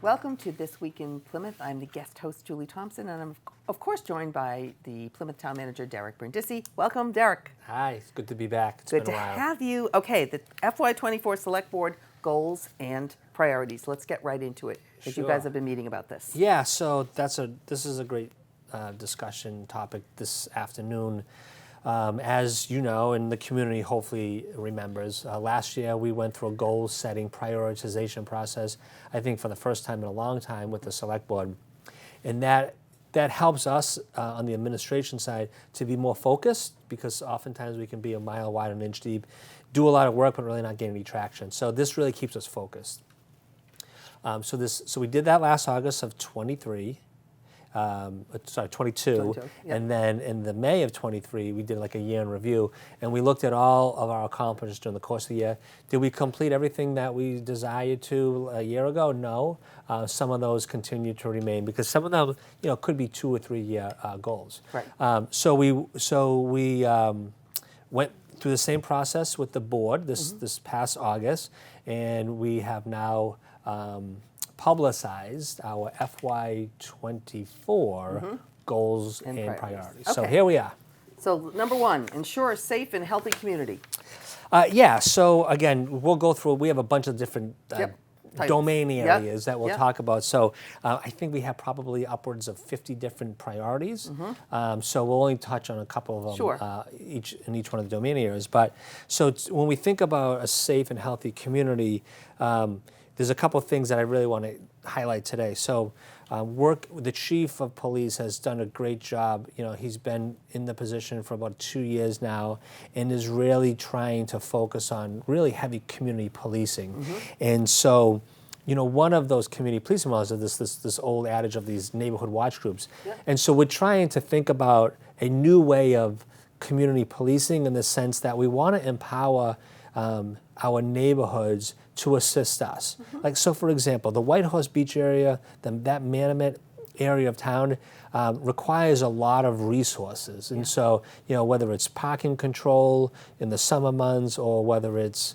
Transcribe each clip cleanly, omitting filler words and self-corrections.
Welcome to This Week in Plymouth. I'm the guest host, Julie Thompson, and I'm, of course, joined by the Plymouth Town Manager, Derek Brindisi. Welcome, Derek. Hi, it's good to be back. It's Good been to a while. have you. Okay, the FY24 Select Board goals and priorities. Let's get right into it, because you guys have been meeting about this. Yeah, so this is a great discussion topic this afternoon. As you know, and the community hopefully remembers, last year we went through a goal-setting prioritization process, I think for the first time in a long time with the Select Board. And that helps us on the administration side to be more focused, because oftentimes we can be a mile wide and an inch deep, do a lot of work but really not getting any traction. So this really keeps us focused. So we did that last August of 22, Yep. and then in the May of 23, we did like a year in review, and we looked at all of our accomplishments during the course of the year. Did we complete everything that we desired to a year ago? No. Some of those continue to remain, because some of them, could be 2 or 3 year goals. Right. So we went through the same process with the board this past August, and we have now publicized our FY24 goals and priorities. Okay. So here we are. So number one, ensure a safe and healthy community. So again, we'll go through, we have a bunch of different domain areas that we'll talk about. So I think we have probably upwards of 50 different priorities. So we'll only touch on a couple of them in each one of the domain areas. But so when we think about a safe and healthy community, there's a couple of things that I really want to highlight today. So the chief of police has done a great job. He's been in the position for about 2 years now, and is really trying to focus on really heavy community policing. And so, one of those community policing models is this old adage of these neighborhood watch groups. And so we're trying to think about a new way of community policing, in the sense that we want to empower our neighborhoods to assist us. Like, so for example, the White Horse Beach area, that Manamet area of town requires a lot of resources. And so, whether it's parking control in the summer months, or whether it's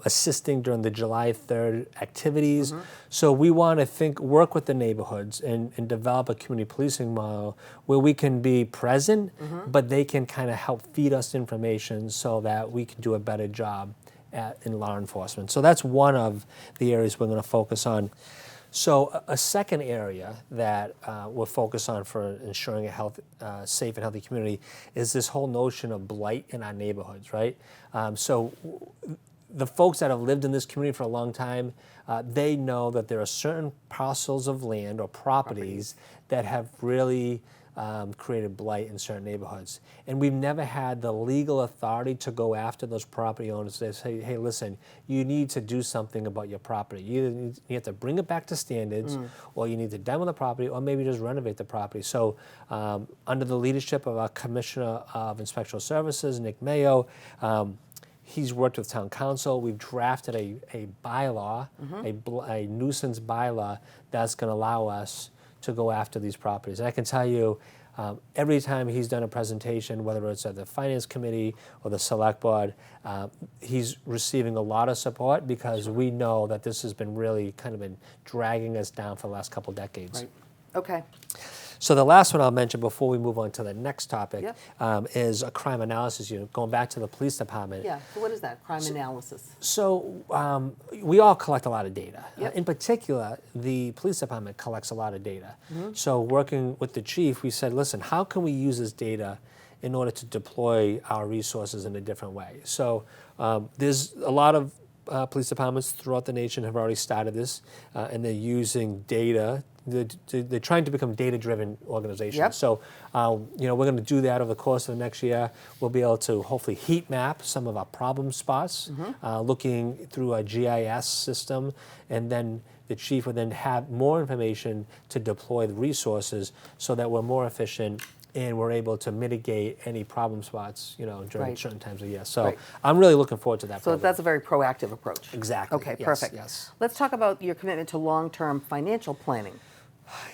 assisting during the July 3rd activities. So we want to work with the neighborhoods and develop a community policing model where we can be present, but they can kind of help feed us information so that we can do a better job in law enforcement. So that's one of the areas we're going to focus on. So a second area that we're focused on for ensuring a safe and healthy community is this whole notion of blight in our neighborhoods, right? So the folks that have lived in this community for a long time, they know that there are certain parcels of land or properties that have really created blight in certain neighborhoods. And we've never had the legal authority to go after those property owners. They say, hey, listen, you need to do something about your property. You have to bring it back to standards, or you need to demo the property, or maybe just renovate the property. So under the leadership of our Commissioner of Inspectional Services, Nick Mayo, he's worked with town council. We've drafted a bylaw, a nuisance bylaw that's going to allow us to go after these properties. And I can tell you, every time he's done a presentation, whether it's at the Finance Committee or the Select Board, he's receiving a lot of support, because we know that this has been really kind of been dragging us down for the last couple decades. Right. Okay. So the last one I'll mention before we move on to the next topic is a crime analysis unit, going back to the police department. Yeah, so what is that, crime analysis? So we all collect a lot of data. In particular, the police department collects a lot of data. So working with the chief, we said, listen, how can we use this data in order to deploy our resources in a different way? So there's a lot of police departments throughout the nation have already started this, and they're using data. They're trying to become data-driven organizations. So, we're going to do that over the course of the next year. We'll be able to hopefully heat map some of our problem spots, looking through a GIS system, and then the chief would then have more information to deploy the resources so that we're more efficient and we're able to mitigate any problem spots, during certain times of the year. So I'm really looking forward to that. So program. that's a very proactive approach. Exactly. Okay, Yes, perfect. Yes. Let's talk about your commitment to long-term financial planning.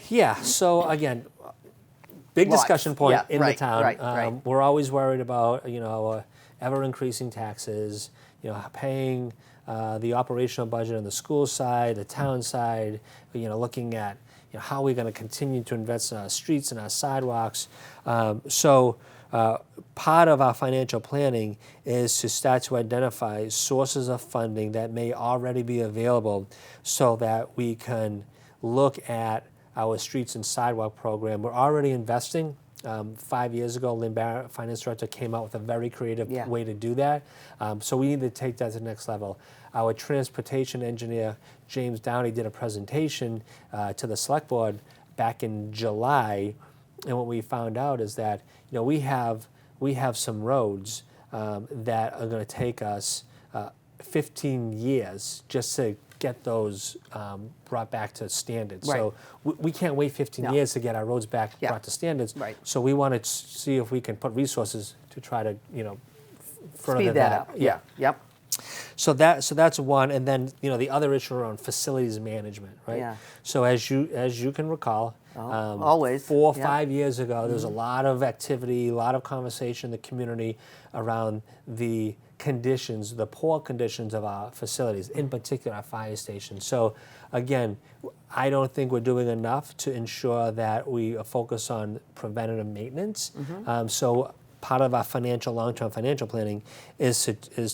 Yeah. So again, big discussion point in the town. We're always worried about ever increasing taxes, paying the operational budget on the school side, the town side, looking at how we're going to continue to invest in our streets and our sidewalks. Part of our financial planning is to start to identify sources of funding that may already be available so that we can look at our streets and sidewalk program. We're already investing. 5 years ago, Lynn Barrett, finance director, came out with a very creative way to do that. So we need to take that to the next level. Our transportation engineer, James Downey, did a presentation to the select board back in July. And what we found out is that we have some roads that are going to take us 15 years just to get those brought back to standards. Right. So we can't wait 15 years to get our roads back brought to standards. Right. So we want to see if we can put resources to try to further Speed that up. Yeah. Yep. So that's one, and then the other issue around facilities management, right? Yeah. So as you can recall, always 4 or 5 years ago, there was a lot of activity, a lot of conversation in the community around the conditions, the poor conditions of our facilities, in particular our fire stations. So again, I don't think we're doing enough to ensure that we focus on preventative maintenance. So part of our long-term financial planning is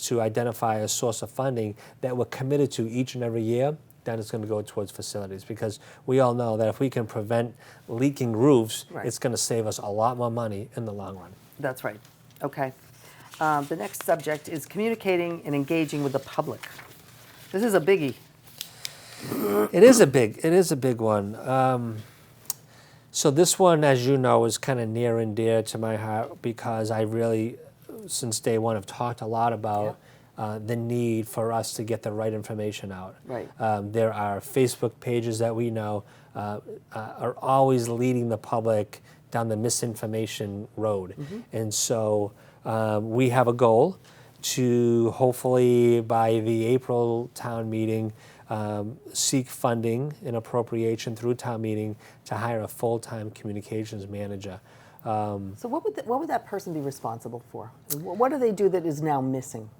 to identify a source of funding that we're committed to each and every year. Then it's going to go towards facilities, because we all know that if we can prevent leaking roofs, it's going to save us a lot more money in the long run. That's right. Okay. The next subject is communicating and engaging with the public. This is a biggie. It is a big one. So this one, as you know, is kind of near and dear to my heart, because I really, since day one, have talked a lot about the need for us to get the right information out. Right. There are Facebook pages that we know are always leading the public down the misinformation road. And so we have a goal to hopefully by the April town meeting seek funding and appropriation through town meeting to hire a full-time communications manager. So what would that person be responsible for? What do they do that is now missing?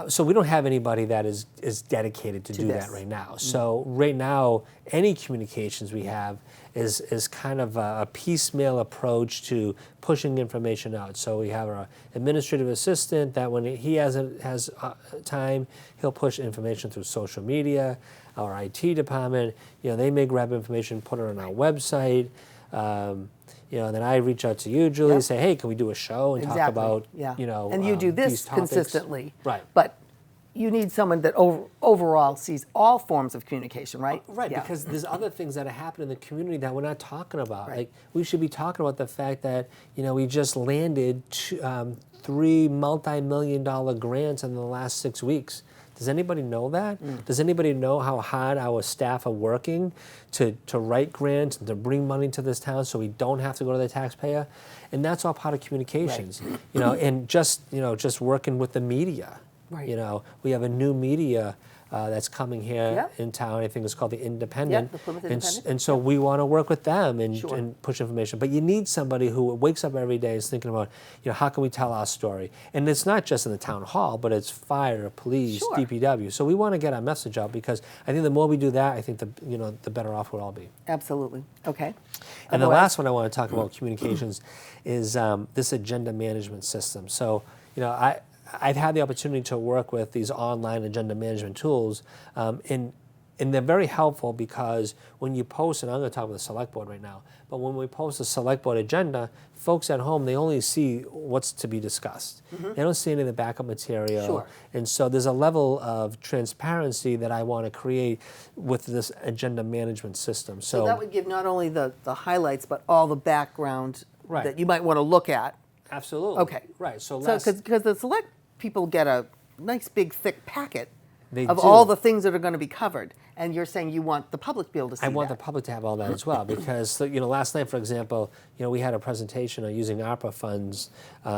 So we don't have anybody that is dedicated to do that right now. So right now, any communications we have is kind of a piecemeal approach to pushing information out. So we have our administrative assistant that when he has time, he'll push information through social media. Our IT department, they may grab information, put it on our website. And then I reach out to you, Julie, and say, hey, can we do a show and talk about, and you do this consistently. Right. But you need someone that overall sees all forms of communication, right? Right, because there's other things that happen in the community that we're not talking about. Right. Like, we should be talking about the fact that, we just landed 3 multi-million-dollar grants in the last 6 weeks. Does anybody know that? Does anybody know how hard our staff are working to write grants and to bring money to this town so we don't have to go to the taxpayer? And that's all part of communications. And just working with the media. Right. We have a new media that's coming here in town. I think it's called the Independent. The Plymouth Independent. And so we want to work with them and push information. But you need somebody who wakes up every day and is thinking about, how can we tell our story? And it's not just in the town hall, but it's fire, police, DPW. So we want to get our message out, because I think the more we do that, I think the better off we'll all be. Absolutely. Okay. And the last one I want to talk about communications is this agenda management system. So, I've had the opportunity to work with these online agenda management tools, and they're very helpful, because when you post, and I'm going to talk about the select board right now, but when we post a select board agenda, folks at home, they only see what's to be discussed. They don't see any of the backup material. And so there's a level of transparency that I want to create with this agenda management system. So that would give not only the highlights, but all the background that you might want to look at. Absolutely. Okay. Right. So because the select people get a nice big thick packet of do. all the things that are going to be covered, and you're saying you want the public to be able to see I want the public to have all that as well, because last night, for example, we had a presentation on using ARPA funds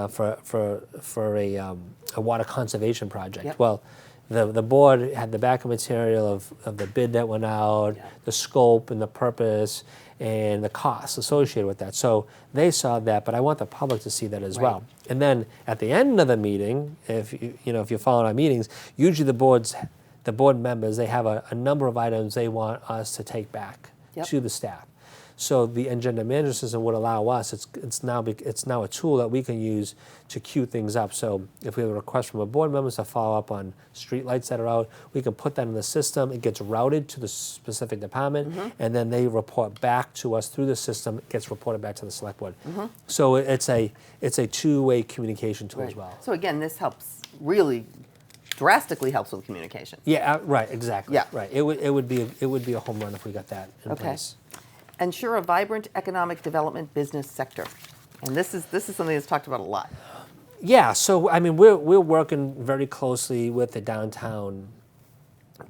for a water conservation project. Well, the board had the backup material of the bid that went out, the scope and the purpose, and the costs associated with that. So they saw that, but I want the public to see that as well. And then at the end of the meeting, if you're following our meetings, usually the board members, they have a number of items they want us to take back to the staff. So the agenda management system would allow us, it's now a tool that we can use to queue things up. So if we have a request from a board member to follow up on street lights that are out, we can put that in the system. It gets routed to the specific department, and then they report back to us through the system. It gets reported back to the select board. So it's a two-way communication tool as well. So again, this helps, really drastically helps with communication. Yeah, right, exactly. Yeah. Right. It would be a home run if we got that in place. Ensure a vibrant economic development business sector. And this is something that's talked about a lot. Yeah, so I mean, we're working very closely with the downtown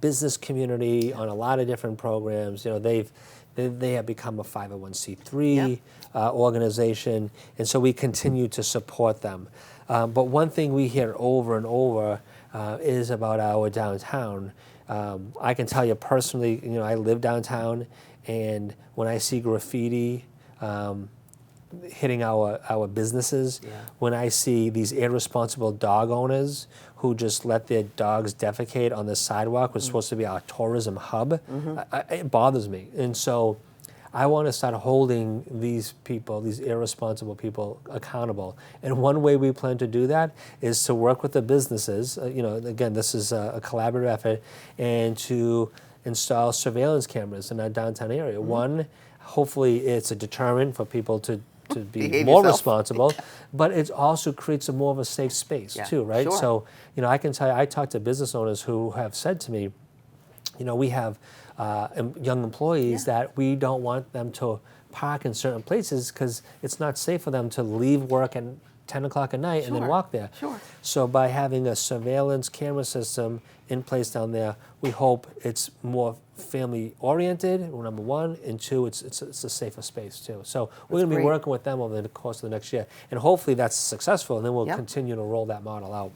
business community on a lot of different programs. You know, they have become a 501c3 organization, and so we continue to support them. But one thing we hear over and over is about our downtown. I can tell you personally, I live downtown, and when I see graffiti hitting our businesses, when I see these irresponsible dog owners who just let their dogs defecate on the sidewalk, which is supposed to be our tourism hub, it bothers me. And so I want to start holding these people, these irresponsible people, accountable. And one way we plan to do that is to work with the businesses. Again, this is a collaborative effort, and to install surveillance cameras in our downtown area. One, hopefully it's a deterrent for people to be Behave more yourself. responsible, but it also creates more of a safe space too, right? Sure. So, I can tell you, I talk to business owners who have said to me, we have young employees that we don't want them to park in certain places because it's not safe for them to leave work at 10 o'clock at night and then walk there. So by having a surveillance camera system in place down there, we hope it's more family oriented, number one, and two, it's a safer space too. So we're going to be working with them over the course of the next year, and hopefully that's successful, and then we'll continue to roll that model out.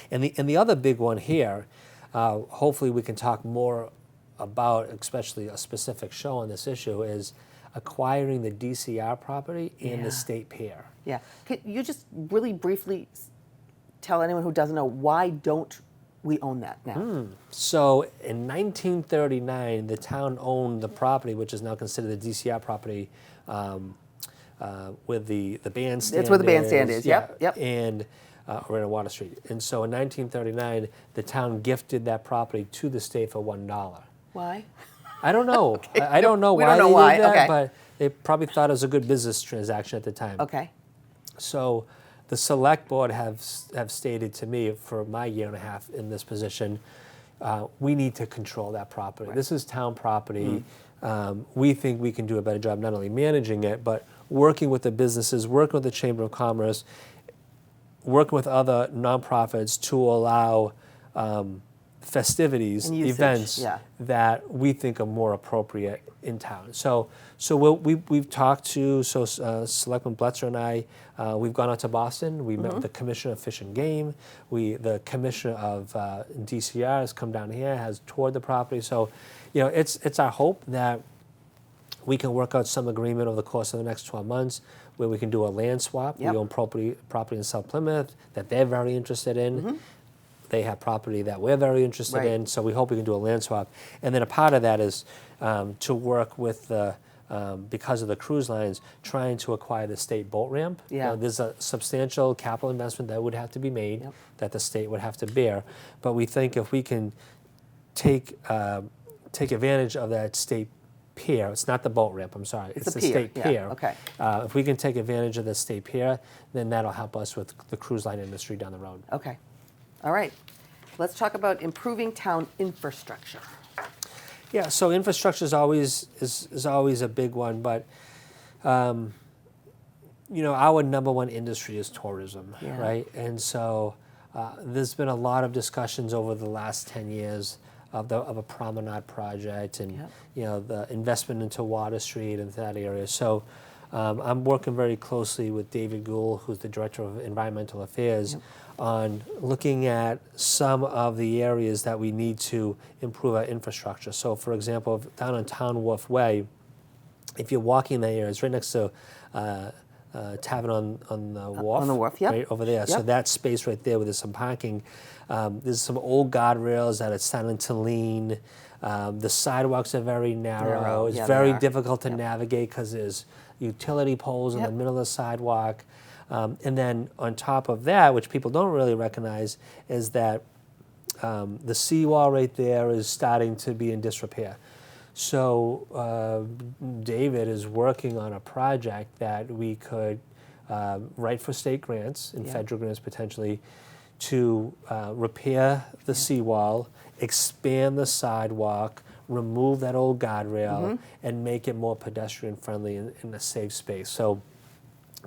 And the other big one here, hopefully we can talk more about, especially a specific show on this issue, is acquiring the DCR property and the state pier. Could you just really briefly tell anyone who doesn't know, why don't we own that now? So in 1939, the town owned the property, which is now considered the DCR property, with the bandstand. That's where the bandstand is. Yep. And right on Water Street. And so in 1939, the town gifted that property to the state for $1. Why? I don't know. I don't know We why don't know they did why. that, but they probably thought it was a good business transaction at the time. So the select board have stated to me for my year and a half in this position, we need to control that property. This is town property. We think we can do a better job not only managing it, but working with the businesses, working with the Chamber of Commerce, working with other nonprofits to allow festivities, events that we think are more appropriate in town. So we've talked to Selectman Bletzer and I. We've gone out to Boston. We met with the Commissioner of Fish and Game. The Commissioner of DCR has come down here, has toured the property. So, it's our hope that we can work out some agreement over the course of the next 12 months where we can do a land swap. We own property in South Plymouth that they're very interested in. They have property that we're very interested in, so we hope we can do a land swap. And then a part of that is to work with because of the cruise lines, trying to acquire the state boat ramp. There's a substantial capital investment that would have to be made that the state would have to bear. But we think if we can take advantage of that state pier, it's not the boat ramp, I'm sorry, it's the state pier. If we can take advantage of the state pier, then that'll help us with the cruise line industry down the road. All right. Let's talk about improving town infrastructure. Yeah, so infrastructure is always a big one, but our number one industry is tourism, right? And so there's been a lot of discussions over the last 10 years of a promenade project and the investment into Water Street and that area. So I'm working very closely with David Gould, who's the Director of Environmental Affairs, on looking at some of the areas that we need to improve our infrastructure. So, for example, down on Town Wharf Way, if you're walking there, it's right next to Tavern on the Wharf. On the wharf, yep. Right over there. Yep. So that space right there where there's some parking, there's some old guardrails that are starting to lean. The sidewalks are very narrow. It's Yeah, very they are. difficult to navigate because there's utility poles in the middle of the sidewalk. And then on top of that, which people don't really recognize, is that the seawall right there is starting to be in disrepair. So David is working on a project that we could write for state grants and federal grants potentially to repair the seawall, expand the sidewalk, remove that old guardrail, and make it more pedestrian friendly in a safe space. So,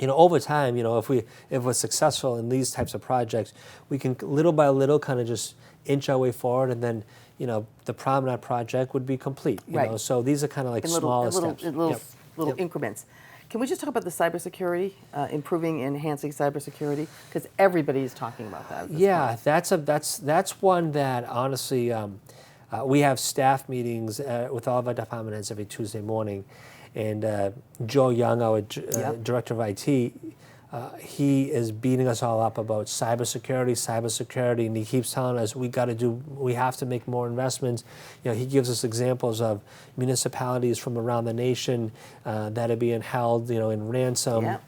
over time, if we're successful in these types of projects, we can little by little kind of just inch our way forward, and then the promenade project would be complete. Right. So these are kind of like smaller steps. Little increments. Can we just talk about the cybersecurity, improving, enhancing cybersecurity? Because everybody is talking about that. Yeah, that's one that honestly, we have staff meetings with all of our department heads every Tuesday morning, and Joe Young, our director of IT, he is beating us all up about cybersecurity, and he keeps telling us we have to make more investments. He gives us examples of municipalities from around the nation that are being held, in ransom,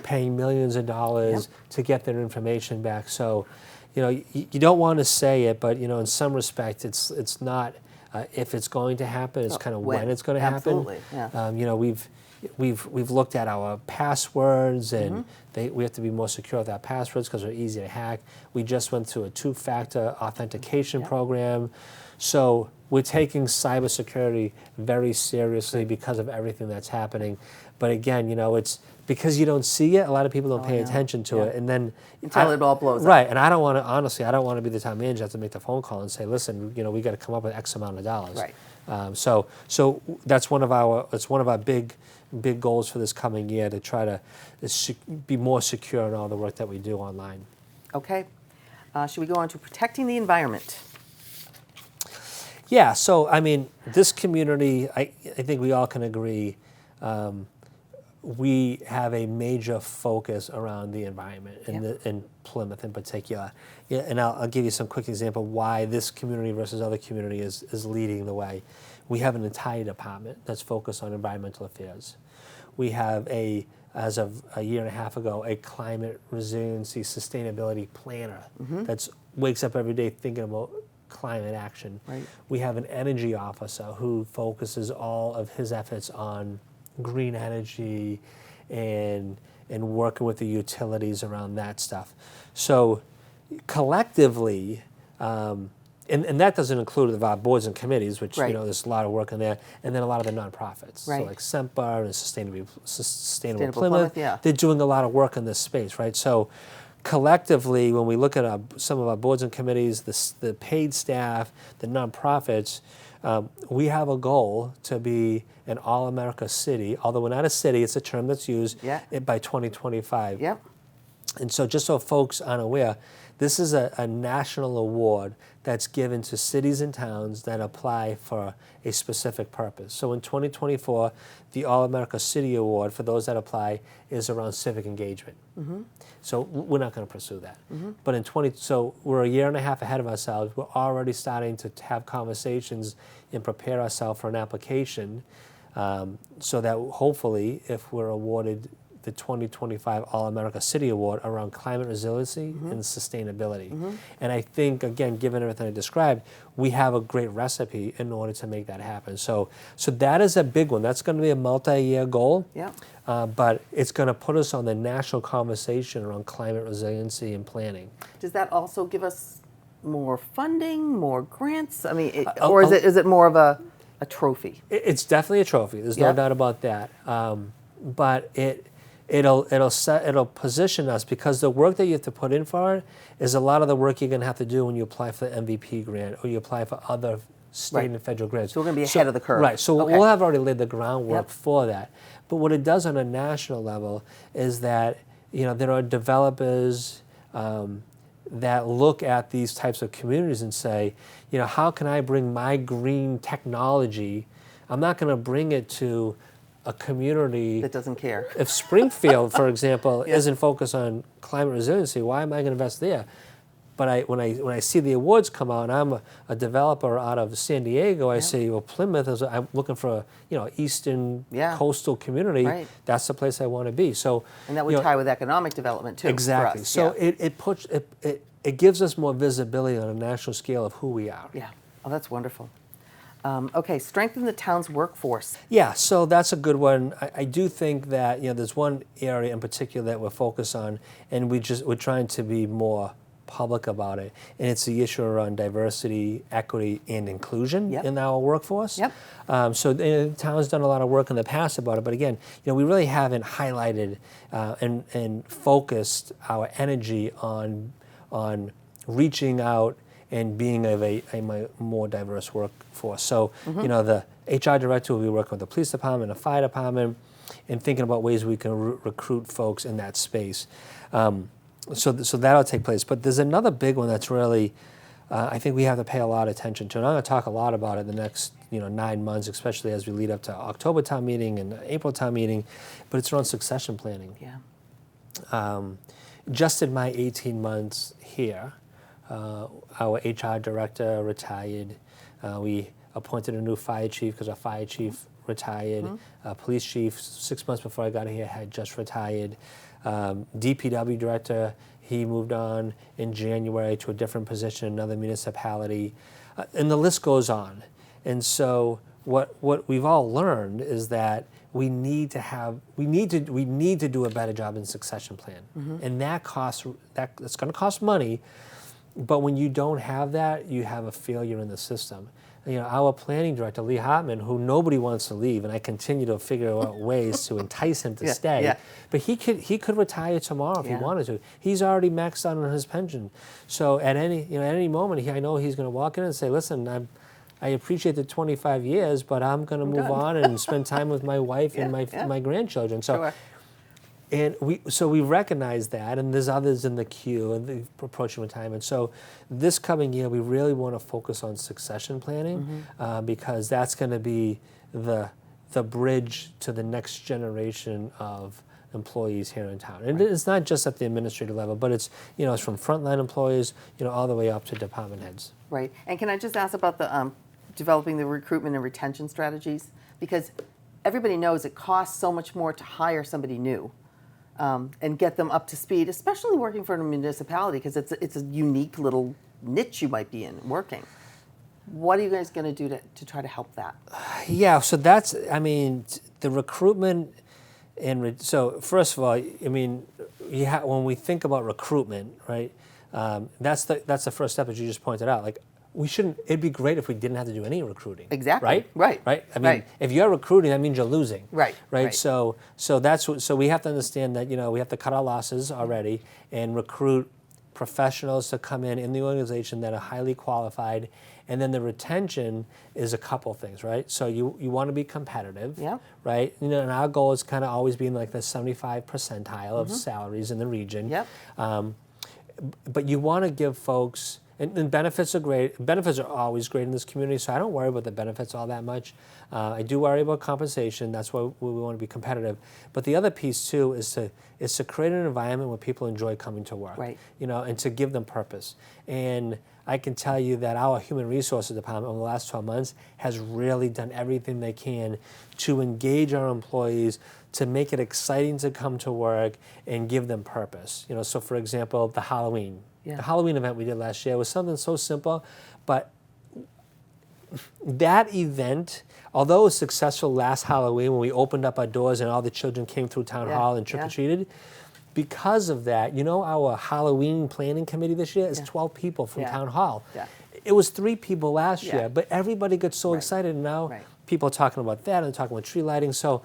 paying millions of dollars to get their information back. So, you don't want to say it, but in some respect, it's not if it's going to happen. It's kind of when it's going to happen. Absolutely. Yeah. We've looked at our passwords, and we have to be more secure with our passwords because they're easy to hack. We just went through a two-factor authentication program. So we're taking cybersecurity very seriously because of everything that's happening. But again, it's because you don't see it, a lot of people don't pay attention to it. And then until it all blows up. Right, and I don't want to be the town manager, have to make the phone call and say, listen, we got to come up with X amount of dollars. Right. So that's one of our big goals for this coming year, to try to be more secure in all the work that we do online. Okay. Should we go on to protecting the environment? Yeah, so this community, I think we all can agree, we have a major focus around the environment in Plymouth in particular. Yeah, and I'll give you some quick example why this community versus other community is leading the way. We have an entire department that's focused on environmental affairs. We have as of a year and a half ago, a climate resiliency sustainability planner that wakes up every day thinking about climate action. Right. We have an energy officer who focuses all of his efforts on green energy and working with the utilities around that stuff. So collectively, and that doesn't include our boards and committees, which there's a lot of work in there, and then a lot of the nonprofits, right. so like SEMPA and Sustainable Plymouth, yeah. They're doing a lot of work in this space, right? So collectively, when we look at some of our boards and committees, the paid staff, the nonprofits, we have a goal to be an all-America city, although we're not a city, it's a term that's used, by 2025. Yep. And so just so folks aren't aware, this is a national award that's given to cities and towns that apply for a specific purpose. So in 2024, the All-America City Award for those that apply is around civic engagement. So we're not going to pursue that. But so we're a year and a half ahead of ourselves. We're already starting to have conversations and prepare ourselves for an application so that hopefully if we're awarded the 2025 All-America City Award around climate resiliency and sustainability. And I think, again, given everything I described, we have a great recipe in order to make that happen. So that is a big one. That's going to be a multi-year goal, but it's going to put us on the national conversation around climate resiliency and planning. Does that also give us more funding, more grants? Or is it more of a trophy? It's definitely a trophy. There's no doubt about that. But it'll position us, because the work that you have to put in for it is a lot of the work you're going to have to do when you apply for the MVP grant or you apply for other state Right. and federal grids. So we're going to be ahead of the curve. Right. So Okay. we'll have already laid the groundwork Yep. for that. But what it does on a national level is that there are developers that look at these types of communities and say, how can I bring my green technology? I'm not going to bring it to a community That doesn't care. If Springfield, for example, isn't focused on climate resiliency, why am I going to invest there? But when I see the awards come out, and I'm a developer out of San Diego, I say, well, Plymouth is. I'm looking for eastern coastal community. Right. That's the place I want to be. So And that would tie with economic development too. exactly. For us. So it gives us more visibility on a national scale of who we are. Yeah. Oh, that's wonderful. Okay, strengthen the town's workforce. Yeah, so that's a good one. I do think that there's one area in particular that we're focused on, and we're trying to be more public about it, and it's the issue around diversity, equity, and inclusion in our workforce. Yep. So the town's done a lot of work in the past about it, but again, we really haven't highlighted and focused our energy on reaching out and being of a more diverse workforce. So, the HR director will be working with the police department, the fire department, and thinking about ways we can recruit folks in that space. So that'll take place. But there's another big one that's really, I think we have to pay a lot of attention to. And I'm going to talk a lot about it the next 9 months, especially as we lead up to October town meeting and April town meeting. But it's around succession planning. Yeah. Just in my 18 months here, our HR director retired. We appointed a new fire chief because our fire chief retired. Police chief, 6 months before I got here, had just retired. DPW director, he moved on in January to a different position, another municipality, and the list goes on. And so what we've all learned is that we need to do a better job in succession plan, and that's going to cost money. But when you don't have that, you have a failure in the system. Our planning director, Lee Hartman, who nobody wants to leave, and I continue to figure out ways to entice him to stay. Yeah. But he could retire tomorrow if he wanted to. He's already maxed out on his pension. So at any moment, I know he's going to walk in and say, "Listen, I appreciate the 25 years, but I'm going to move on and spend time with my wife and my grandchildren." So. Sure. And we recognize that, and there's others in the queue, and they're approaching retirement. So this coming year, we really want to focus on succession planning because that's going to be the bridge to the next generation of employees here in town. And it's not just at the administrative level, but it's it's from frontline employees all the way up to department heads. Right. And can I just ask about the developing the recruitment and retention strategies? Because everybody knows it costs so much more to hire somebody new. And get them up to speed, especially working for a municipality, because it's a unique little niche you might be in working. What are you guys going to do to try to help that? Yeah, so that's, the recruitment, so first of all, when we think about recruitment, right, that's the first step, as you just pointed out. Like, it'd be great if we didn't have to do any recruiting. Exactly. Right? If you're recruiting, that means you're losing. Right. So we have to understand that, we have to cut our losses already and recruit professionals to come in the organization that are highly qualified. And then the retention is a couple things, right? So you want to be competitive, right? And our goal is kind of always being like the 75 percentile of salaries in the region. Yep. But you want to give folks, and benefits are great. Benefits are always great in this community, so I don't worry about the benefits all that much. I do worry about compensation. That's why we want to be competitive. But the other piece too is to create an environment where people enjoy coming to work, right? And to give them purpose. And I can tell you that our human resources department over the last 12 months has really done everything they can to engage our employees, to make it exciting to come to work and give them purpose. So for example, the Halloween event we did last year was something so simple, but that event, although it was successful last Halloween when we opened up our doors and all the children came through town hall and trick-or-treated, because of that, our Halloween planning committee this year is 12 people from town hall. Yeah. It was 3 people last year, but everybody gets so excited, and now people are talking about that and talking about tree lighting. So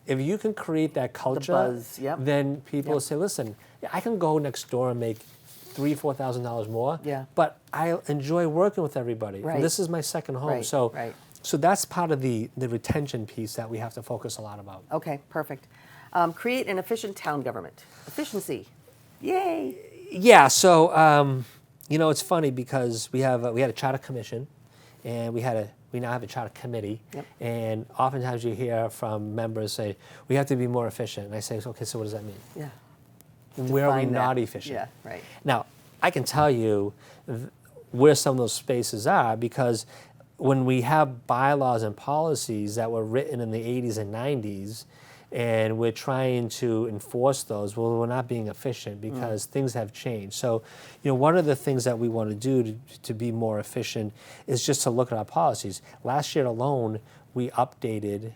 if you can create that culture, the buzz, then people will say, listen, I can go next door and make $3,000-4,000 more. Yeah. But I enjoy working with everybody. Right. And this is my second home. Right, So, right. so that's part of the retention piece that we have to focus a lot about. Okay, perfect. Create an efficient town government. Efficiency. Yay. Yeah. So it's funny because we had a charter commission, and we now have a charter committee. Yep. And oftentimes you hear from members say we have to be more efficient. And I say, okay, so what does that mean? Yeah. Where are we Define that. not efficient? Yeah, right. Now, I can tell you where some of those spaces are, because when we have bylaws and policies that were written in the 80s and 90s, and we're trying to enforce those, well, we're not being efficient because things have changed. So, one of the things that we want to do to be more efficient is just to look at our policies. Last year alone, we updated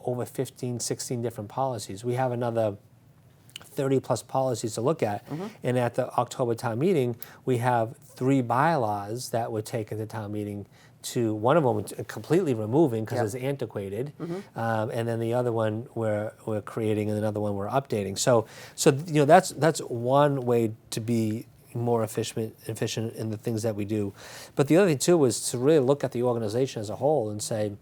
over 15, 16 different policies. We have another 30 plus policies to look at. And at the October town meeting, we have 3 bylaws that were taken to town meeting, to one of them completely removing because it's antiquated, and then the other one we're creating, and another one we're updating. So that's one way to be more efficient in the things that we do. But the other thing too is to really look at the organization as a whole and say,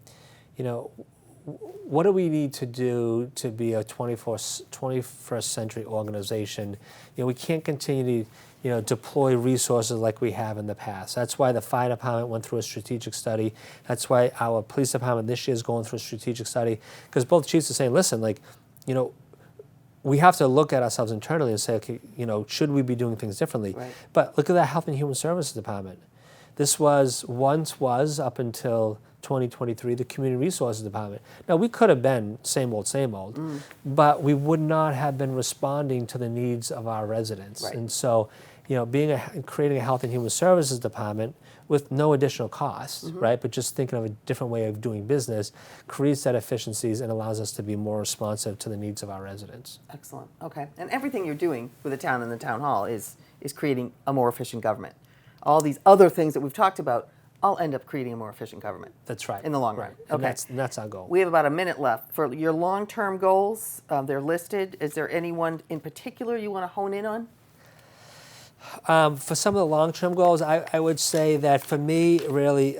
what do we need to do to be a 21st century organization? We can't continue to deploy resources like we have in the past. That's why the fire department went through a strategic study. That's why our police department this year is going through a strategic study, because both chiefs are saying, listen, we have to look at ourselves internally and say, okay, should we be doing things differently? Right. But look at that Health and Human Services Department. This once was up until 2023 the Community Resources Department. Now, we could have been same old, but we would not have been responding to the needs of our residents. Right. And so, creating a Health and Human Services Department with no additional costs, right? But just thinking of a different way of doing business creates that efficiencies and allows us to be more responsive to the needs of our residents. Excellent. Okay. And everything you're doing with the town and the town hall is creating a more efficient government. All these other things that we've talked about all end up creating a more efficient government. That's right. In the long run. Right. And Okay. that's our goal. We have about a minute left. For your long-term goals, they're listed. Is there anyone in particular you want to hone in on? For some of the long-term goals, I would say that for me, really,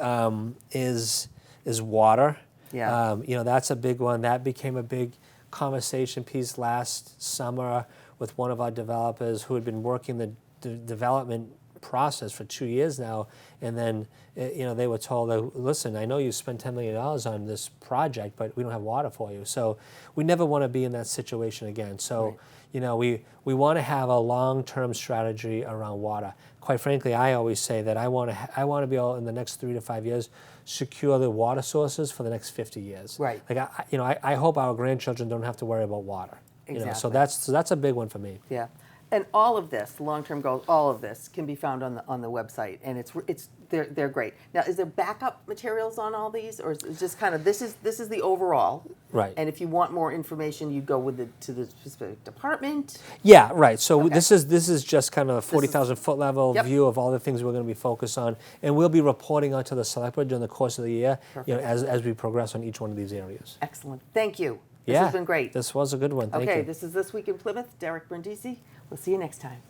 is water. Yeah. That's a big one. That became a big conversation piece last summer with one of our developers who had been working the development process for 2 years now, and then they were told, listen, I know you spent $10 million on this project, but we don't have water for you. So we never want to be in that situation again. So we want to have a long-term strategy around water. Quite frankly, I always say that I want to be able in the next 3 to 5 years secure the water sources for the next 50 years. Right. I hope our grandchildren don't have to worry about water. Exactly. So that's a big one for me. Yeah. And all of this, long-term goals, all of this can be found on the website, and they're great. Now, is there backup materials on all these, or is it just kind of this is the overall? Right. And if you want more information, you go to the specific department. Yeah, right. So Okay. this is just kind of a 40,000 foot level view of all the things we're going to be focused on, and we'll be reporting onto the select board during the course of the year, as we progress on each one of these areas. Excellent. Thank you. This has been great. This was a good one. Thank you. Okay, this is This Week in Plymouth. Derek Brindisi. We'll see you next time.